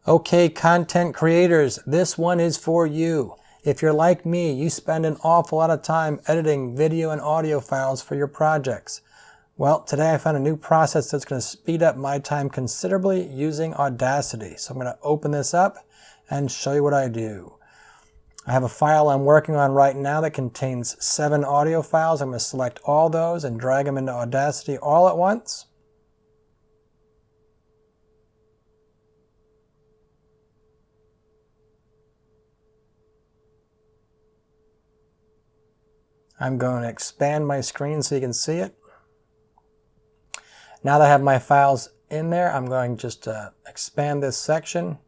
Okay, content creators, this one is for you. If you're like me, you spend an awful lot of time editing video and audio files for your projects. Well, today I found a new process that's going to speed up my time considerably using Audacity. So I'm going to open this up and show you what I do. I have a file I'm working on right now that contains 7 audio files. I'm going to select all those and drag them into Audacity all at once. I'm going to expand my screen so you can see it. Now that I have my files in there, I'm going just to expand this section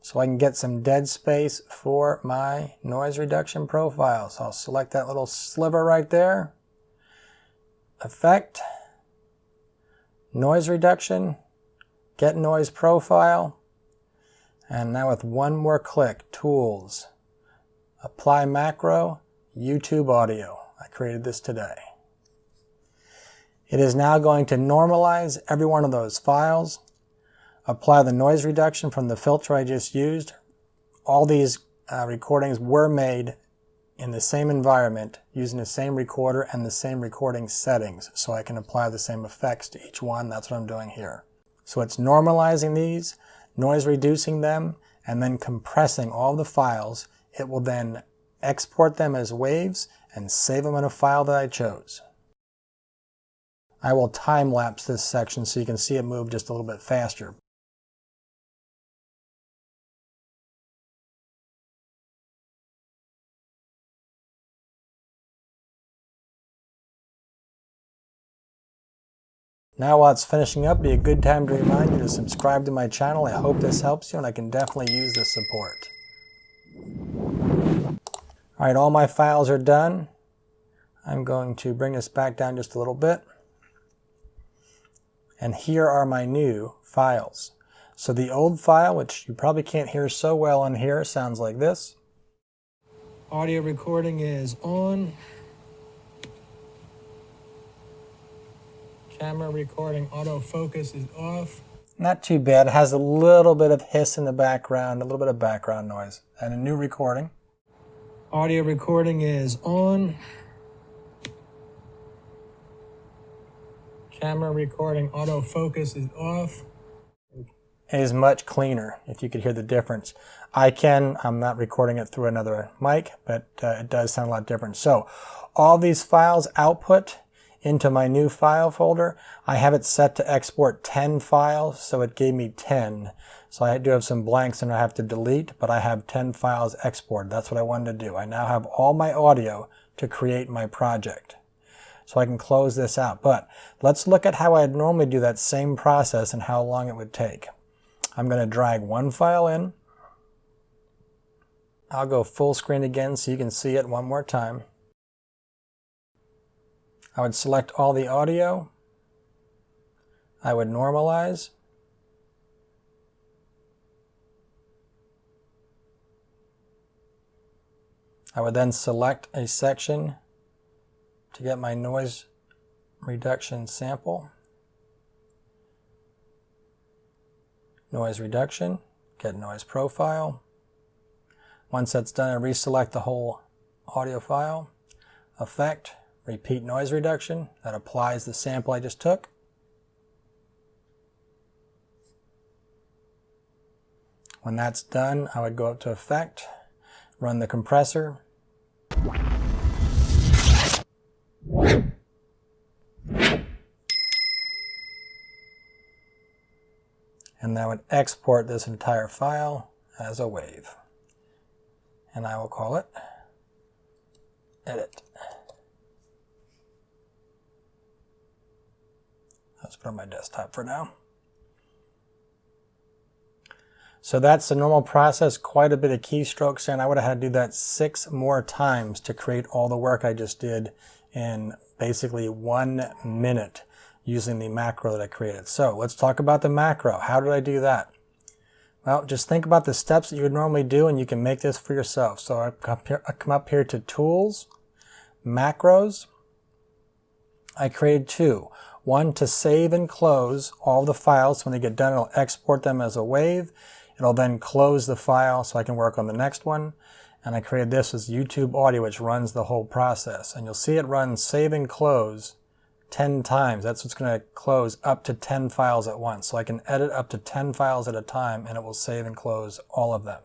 so I can get some dead space for my noise reduction profile. So I'll select that little sliver right there. Effect, noise reduction, get noise profile, and now with one more click, tools, apply macro, YouTube audio. I created this today. It is now going to normalize every one of those files, apply the noise reduction from the filter I just used. All these recordings were made in the same environment using the same recorder and the same recording settings, so I can apply the same effects to each one. That's what I'm doing here. So it's normalizing these, noise reducing them, and then compressing all the files. It will then export them as waves and save them in a file that I chose. I will time lapse this section so you can see it move just a little bit faster. Now while it's finishing up, it'd be a good time to remind you to subscribe to my channel. I hope this helps you and I can definitely use the support. Alright, all my files are done. I'm going to bring this back down just a little bit. And here are my new files. So the old file, which you probably can't hear so well on here, sounds like this. Audio recording is on. Camera recording autofocus is off. Not too bad. It has a little bit of hiss in the background, a little bit of background noise. And a new recording. Audio recording is on. Camera recording autofocus is off. It is much cleaner, if you could hear the difference. I'm not recording it through another mic, but it does sound a lot different. So all these files output into my new file folder. I have it set to export 10 files, so it gave me 10. So I do have some blanks and I have to delete, but I have 10 files exported. That's what I wanted to do. I now have all my audio to create my project. So I can close this out. But let's look at how I'd normally do that same process and how long it would take. I'm going to drag one file in. I'll go full screen again so you can see it one more time. I would select all the audio. I would normalize. I would then select a section to get my noise reduction sample. Noise reduction, get noise profile. Once that's done, I reselect the whole audio file. Effect, repeat noise reduction. That applies the sample I just took. When that's done, I would go up to Effect, run the compressor. And that would export this entire file as a wave. And I will call it Edit. Let's put it on my desktop for now. So that's the normal process, quite a bit of keystrokes, and I would have had to do that 6 more times to create all the work I just did in basically 1 minute using the macro that I created. So let's talk about the macro. How did I do that? Well, just think about the steps that you would normally do and you can make this for yourself. So I come up here to Tools, Macros. I created 2. One, to save and close all the files. When they get done, it'll export them as a wave. It'll then close the file so I can work on the next one. And I created this as YouTube Audio, which runs the whole process. And you'll see it run save and close 10 times. That's what's going to close up to 10 files at once. So I can edit up to 10 files at a time, and it will save and close all of them.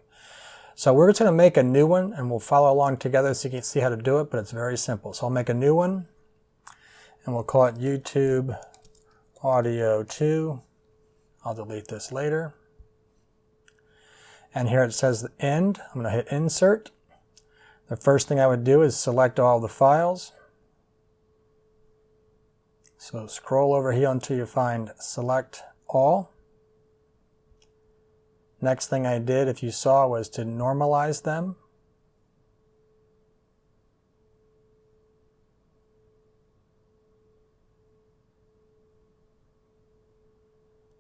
So we're just going to make a new one, and we'll follow along together so you can see how to do it, but it's very simple. So I'll make a new one, and we'll call it YouTube Audio 2. I'll delete this later. And here it says the end. I'm going to hit Insert. The first thing I would do is select all the files. So scroll over here until you find Select All. Next thing I did, if you saw, was to normalize them.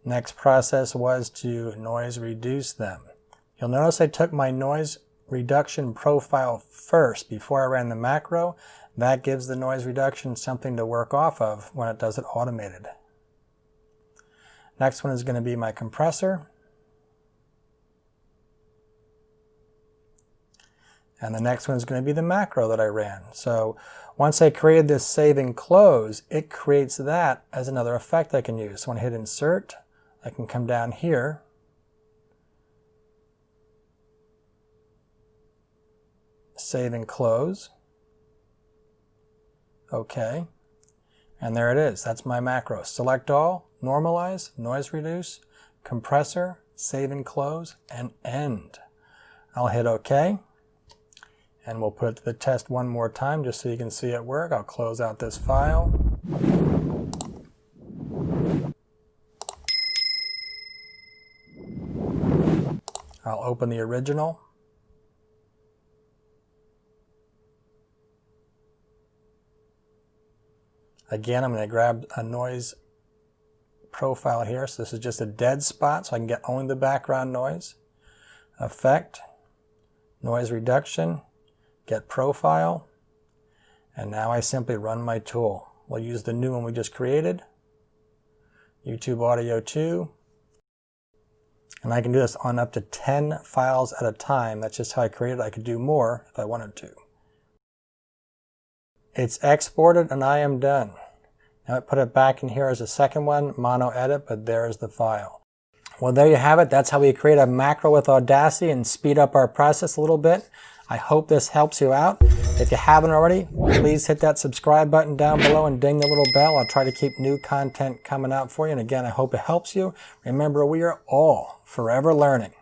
Next process was to noise reduce them. You'll notice I took my noise reduction profile first before I ran the macro. That gives the noise reduction something to work off of when it does it automated. Next one is going to be my compressor. And the next one is going to be the macro that I ran. So once I created this save and close, it creates that as another effect I can use. So when I hit Insert, I can come down here. Save and close. OK. And there it is. That's my macro. Select all, normalize, noise reduce, compressor, save and close, and end. I'll hit OK. And we'll put it to the test one more time just so you can see it work. I'll close out this file. I'll open the original. Again, I'm going to grab a noise profile here. So this is just a dead spot, so I can get only the background noise. Effect, noise reduction, get profile, and now I simply run my tool. We'll use the new one we just created, YouTube Audio 2, and I can do this on up to 10 files at a time. That's just how I created it. I could do more if I wanted to. It's exported and I am done. Now I put it back in here as a second one, mono edit, but there's the file. Well, there you have it. That's how we create a macro with Audacity and speed up our process a little bit. I hope this helps you out. If you haven't already, please hit that subscribe button down below and ding the little bell. I'll try to keep new content coming out for you. And again, I hope it helps you. Remember, we are all forever learning.